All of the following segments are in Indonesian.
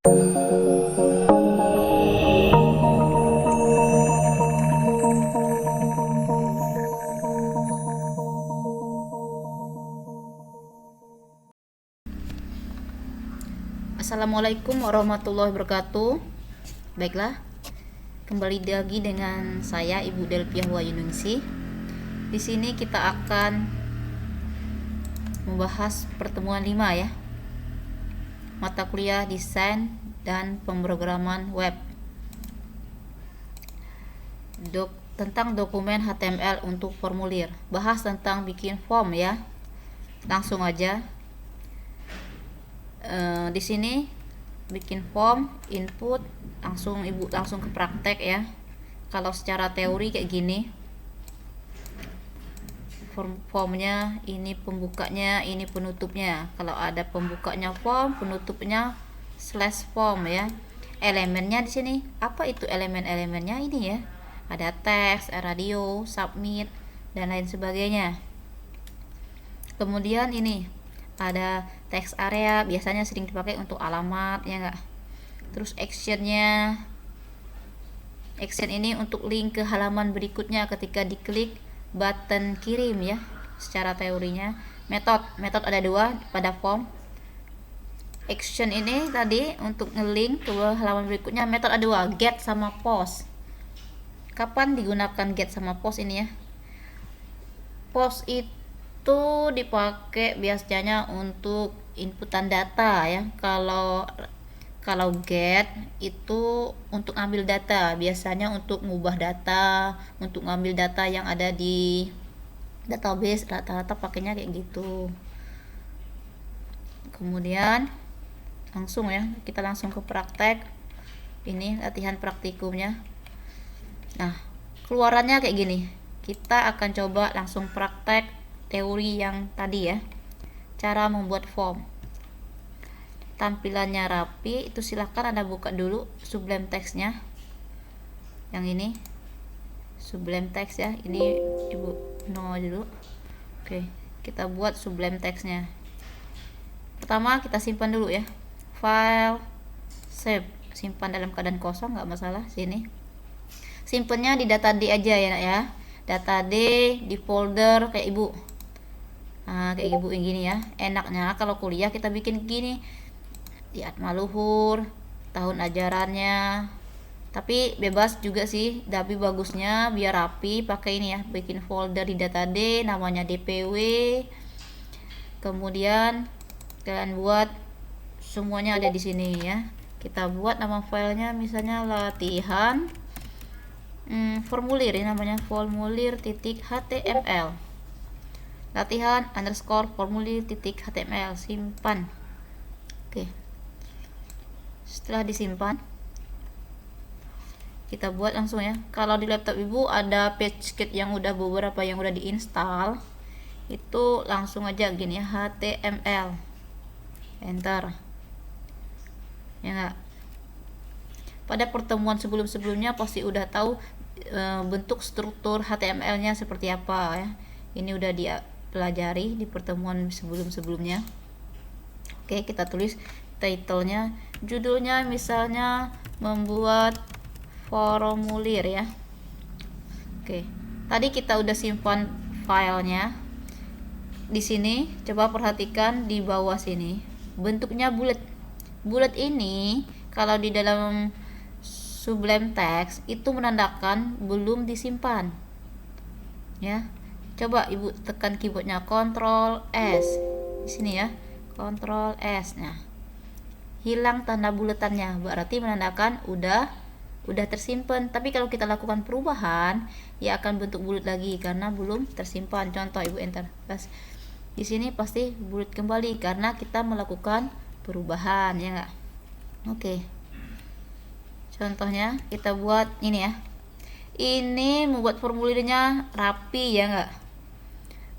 Assalamualaikum warahmatullahi wabarakatuh. Baiklah, kembali lagi dengan saya Ibu Delpia Wahyuningsih. Di sini kita akan membahas pertemuan 5 ya. Mata kuliah desain dan pemrograman web. Tentang dokumen HTML untuk formulir. Bahas tentang bikin form ya. Langsung aja. Di sini bikin form, input, ibu langsung ke praktek ya. Kalau secara teori kayak gini, formnya ini pembukanya, ini penutupnya. Kalau ada pembukanya form, penutupnya slash form ya. Elemennya di sini apa itu elemen-elemennya ini ya? Ada teks, radio, submit, dan lain sebagainya. Kemudian ini ada text area, biasanya sering dipakai untuk alamat ya enggak. Terus actionnya, action ini untuk link ke halaman berikutnya ketika diklik button kirim ya. Secara teorinya metode ada 2 pada form. Action ini tadi untuk ngelink ke halaman berikutnya, metode ada 2, get sama post. Kapan digunakan get sama post ini ya? Post itu dipakai biasanya untuk inputan data ya. Kalau get itu untuk ambil data, biasanya untuk ngubah data, untuk ngambil data yang ada di database, rata-rata pakainya kayak gitu. Kemudian langsung ya, kita langsung ke praktek. Ini latihan praktikumnya. Nah, keluarannya kayak gini. Kita akan coba langsung praktek teori yang tadi ya. Cara membuat form. Tampilannya rapi, itu silahkan Anda buka dulu Sublime Text-nya. Yang ini Sublime Text ya. Ini Ibu no dulu. Oke, kita buat Sublime Text-nya. Pertama kita simpan dulu ya. File, save, simpan dalam keadaan kosong, nggak masalah. Sini simpennya di data D aja ya nak ya. Data D di folder kayak Ibu. Nah, kayak Ibu yang gini ya. Enaknya kalau kuliah kita bikin gini. Di Atmaluhur, tahun ajarannya. Tapi bebas juga sih, tapi bagusnya biar rapi pakai ini ya, bikin folder di data D namanya DPW. Kemudian kalian buat semuanya ada di sini ya. Kita buat nama filenya misalnya latihan formulir, ini namanya formulir.html. Latihan underscore formulir.html, simpan. Oke. Setelah disimpan, kita buat langsung ya. Kalau di laptop Ibu ada PageKit yang udah beberapa yang udah diinstal, itu langsung aja gini ya, HTML. Enter. Ya enggak? Pada pertemuan sebelumnya pasti udah tahu bentuk struktur HTML-nya seperti apa ya. Ini udah dipelajari di pertemuan sebelumnya. Oke, kita tulis title-nya, judulnya misalnya membuat formulir ya. Oke, tadi kita udah simpan filenya. Di sini coba perhatikan di bawah sini, bentuknya bulat. Bulat ini kalau di dalam Sublime Text itu menandakan belum disimpan. Ya. Coba Ibu tekan keyboardnya Ctrl S. Di sini ya. Ctrl S. Nah. Hilang tanda bulatannya, berarti menandakan udah tersimpan. Tapi kalau kita lakukan perubahan, ya akan bentuk bulat lagi karena belum tersimpan. Contoh Ibu enter. Pas di sini pasti bulat kembali karena kita melakukan perubahan ya enggak? Oke. Contohnya kita buat ini ya. Ini membuat formulirnya rapi ya enggak?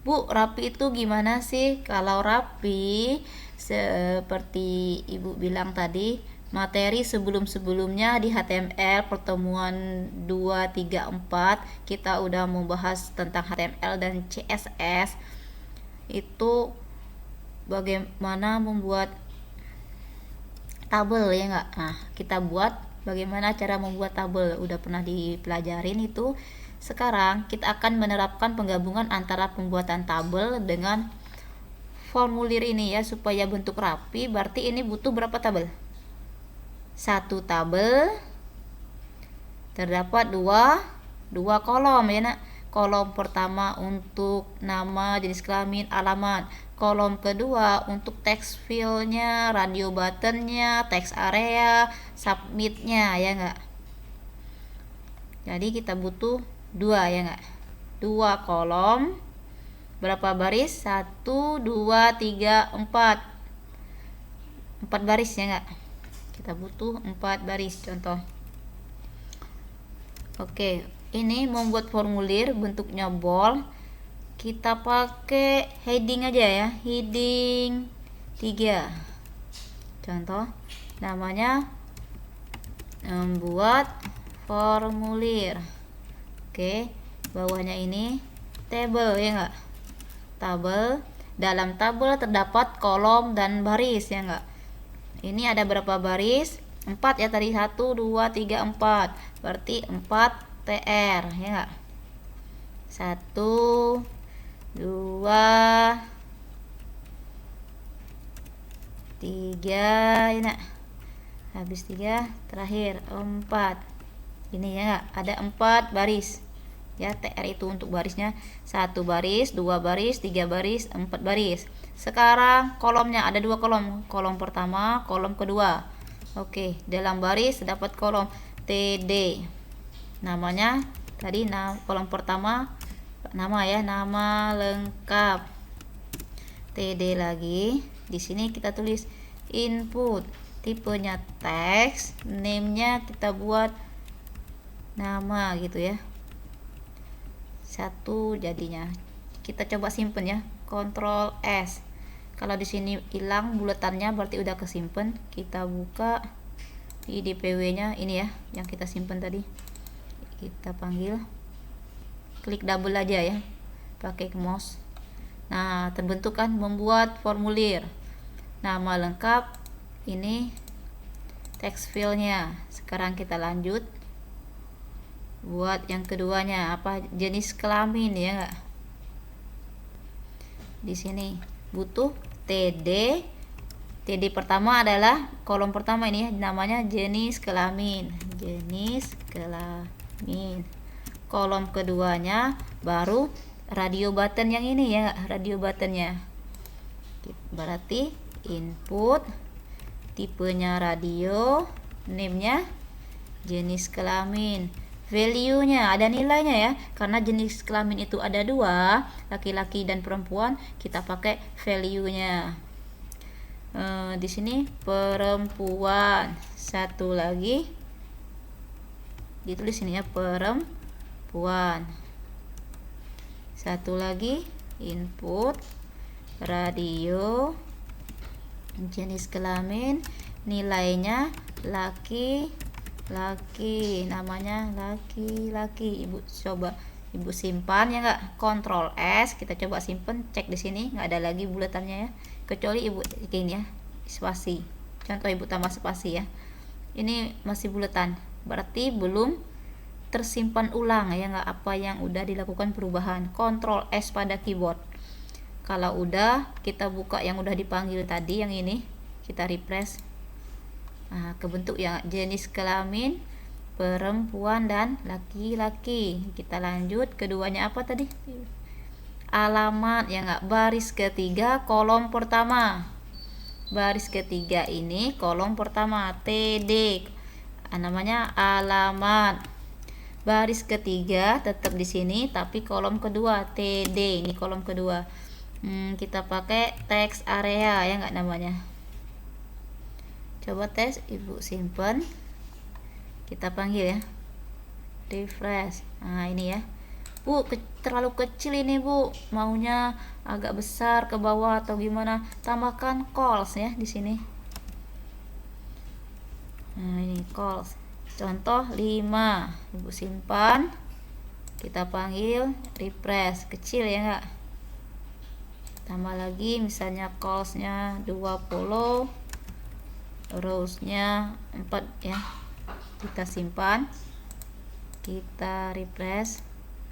Bu, rapi itu gimana sih? Kalau rapi seperti Ibu bilang tadi, materi sebelumnya di HTML pertemuan 2, 3, 4 kita udah membahas tentang HTML dan CSS. Itu bagaimana membuat tabel ya enggak. Nah, kita buat bagaimana cara membuat tabel, udah pernah dipelajarin itu. Sekarang kita akan menerapkan penggabungan antara pembuatan tabel dengan formulir ini ya, supaya bentuk rapi. Berarti ini butuh berapa tabel? Satu tabel terdapat dua kolom ya nak. Kolom pertama untuk nama, jenis kelamin, alamat. Kolom kedua untuk text fieldnya, radio buttonnya, text area, submitnya ya enggak. Jadi kita butuh dua ya enggak. Dua kolom. Berapa baris? 1, 2, 3, 4. 4 baris ya enggak. Kita butuh 4 baris contoh. Oke, ini membuat formulir bentuknya bold. Kita pakai heading aja ya, heading 3. Contoh, namanya membuat formulir. Oke, bawahnya ini table ya enggak. Tabel, dalam tabel terdapat kolom dan baris ya enggak. Ini ada berapa baris? 4 ya tadi, 1, 2, 3, 4. Berarti 4 TR ya enggak. 1, 2, 3 ya nak. Habis 3 terakhir 4. Ini ya enggak, ada 4 baris. Ya, TR itu untuk barisnya 1 baris, 2 baris, 3 baris, 4 baris. Sekarang kolomnya ada 2 kolom. Kolom pertama, kolom kedua. Oke, dalam baris dapat kolom TD. Namanya tadi kolom pertama nama ya, nama lengkap. TD lagi. Di sini kita tulis input. Tipenya teks, name-nya kita buat nama gitu ya. 1 jadinya. Kita coba simpen ya. Ctrl S. Kalau di sini hilang buletannya berarti udah kesimpan. Kita buka di DPW-nya ini ya, yang kita simpan tadi. Kita panggil. Klik double aja ya. Pakai mouse. Nah, terbentuk kan membuat formulir. Nama lengkap, ini text field-nya. Sekarang kita lanjut. Buat yang keduanya, apa jenis kelamin ya enggak. Di sini butuh TD. TD pertama adalah kolom pertama ini ya, namanya jenis kelamin. Jenis kelamin. Kolom keduanya baru radio button yang ini ya, radio buttonnya. Berarti input, tipenya radio, name-nya jenis kelamin. Value-nya ada nilainya ya, karena jenis kelamin itu ada 2, laki-laki dan perempuan, kita pakai value-nya. Di sini perempuan. Satu lagi ditulis ini ya, perempuan. Satu lagi input radio, jenis kelamin, nilainya laki, namanya laki. Ibu simpan ya enggak. Ctrl S, kita coba simpen, cek di sini nggak ada lagi buletannya ya, kecuali ibu ini ya, spasi. Contoh ibu tambah spasi ya, ini masih buletan, berarti belum tersimpan ulang ya enggak, apa yang udah dilakukan perubahan. Ctrl S pada keyboard. Kalau udah, kita buka yang udah dipanggil tadi, yang ini kita refresh. Nah, kebentuk yang jenis kelamin perempuan dan laki-laki. Kita lanjut, keduanya apa tadi? Alamat ya enggak. Baris ketiga kolom pertama. Baris ketiga ini kolom pertama TD. Namanya alamat. Baris ketiga tetap di sini tapi kolom kedua TD, ini kolom kedua. Kita pakai text area ya enggak namanya. Coba tes, ibu simpen, kita panggil ya, refresh. Nah ini ya, bu terlalu kecil ini bu, maunya agak besar ke bawah atau gimana, tambahkan calls ya di sini. Nah ini calls, contoh 5, ibu simpan, kita panggil, refresh, kecil ya enggak. Tambah lagi misalnya callsnya 20, rows-nya 4 ya. Kita simpan, kita refresh.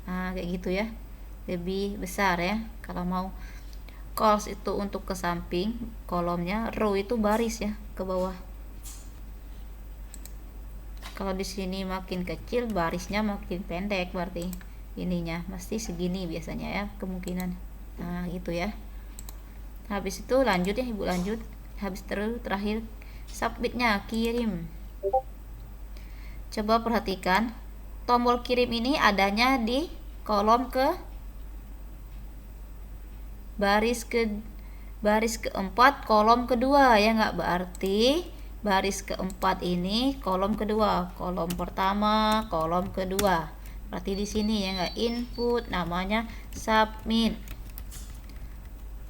Nah, kayak gitu ya, lebih besar ya. Kalau mau columns itu untuk ke samping, kolomnya, row itu baris ya ke bawah. Kalau di sini makin kecil, barisnya makin pendek, berarti ininya pasti segini biasanya ya, kemungkinan. Nah, gitu ya. Habis itu lanjut ya, Ibu lanjut. Habis terus terakhir submitnya, kirim. Coba perhatikan, tombol kirim ini adanya di kolom ke baris keempat kolom kedua ya nggak, berarti baris keempat ini kolom kedua, kolom pertama, kolom kedua. Berarti di sini ya nggak, input namanya submit,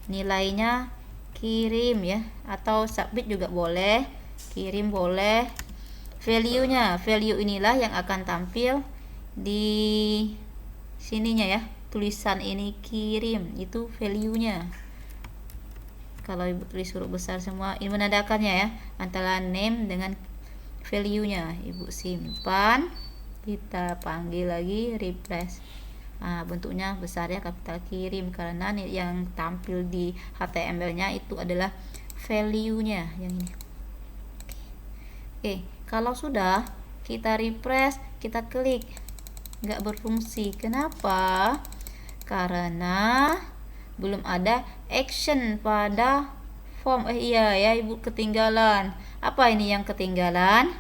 nilainya kirim ya, atau submit juga boleh, kirim boleh. Value-nya, value inilah yang akan tampil di sininya ya, tulisan ini kirim, itu value-nya. Kalau Ibu tulis huruf besar semua, ini menandakannya ya, antara name dengan value-nya. Ibu simpan, kita panggil lagi, refresh. Nah, bentuknya besar ya, kapital kirim, karena yang tampil di HTML-nya itu adalah value-nya yang ini. Oke, kalau sudah kita refresh, kita klik, nggak berfungsi. Kenapa? Karena belum ada action pada form. Iya ya, Ibu ketinggalan. Apa ini yang ketinggalan?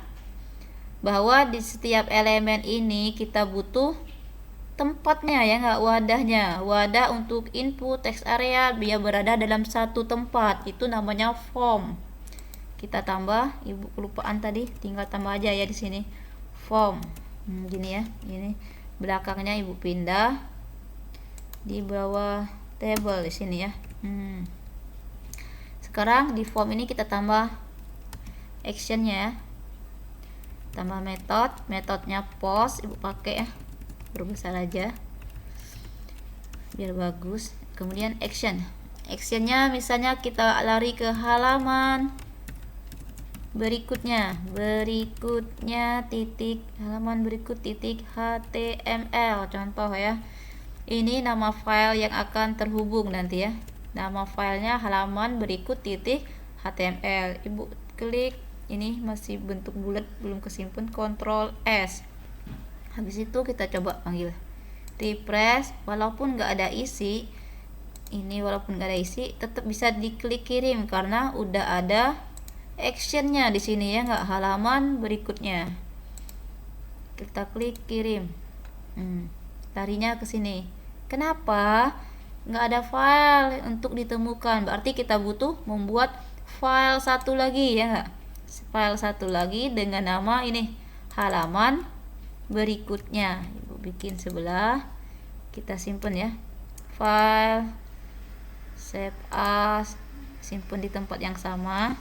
Bahwa di setiap elemen ini kita butuh tempatnya ya nggak, wadahnya. Wadah untuk input text area biar berada dalam satu tempat, itu namanya form. Kita tambah, Ibu kelupaan tadi, tinggal tambah aja ya di sini form. Gini ya, ini belakangnya Ibu pindah di bawah table di sini ya. Sekarang di form ini kita tambah actionnya ya. Tambah metodenya post, Ibu pakai ya, berbesar aja biar bagus. Kemudian actionnya misalnya kita lari ke halaman berikutnya titik, halaman berikut titik HTML contoh ya. Ini nama file yang akan terhubung nanti ya, nama filenya halaman berikut titik HTML. Ibu klik, ini masih bentuk bulat belum kesimpan, Ctrl S. Habis itu kita coba panggil, refresh. Walaupun nggak ada isi, tetap bisa diklik kirim karena udah ada actionnya di sini ya nggak, halaman berikutnya. Kita klik kirim, larinya ke sini. Kenapa nggak ada file untuk ditemukan? Berarti kita butuh membuat file satu lagi ya nggak, file satu lagi dengan nama ini halaman berikutnya. Ibu bikin sebelah, kita simpen ya, file, save as, simpen di tempat yang sama,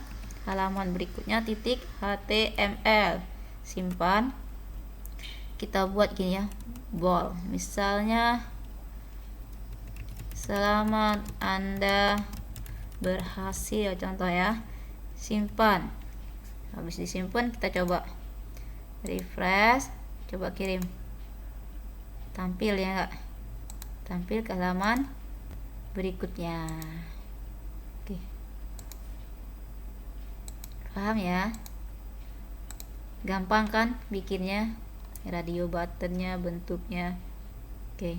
halaman berikutnya titik HTML, simpan. Kita buat gini ya, bold, misalnya selamat Anda berhasil, contoh ya, simpan. Habis disimpan kita coba refresh, coba kirim, tampil ya enggak, tampil ke halaman berikutnya. Oke, paham ya, gampang kan bikinnya, radio buttonnya, bentuknya. Oke,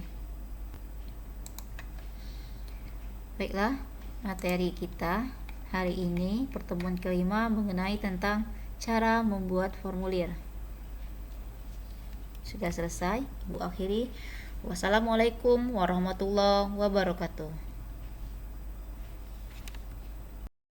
baiklah, materi kita hari ini pertemuan kelima mengenai tentang cara membuat formulir sudah selesai. Ibu akhiri, wassalamualaikum warahmatullahi wabarakatuh.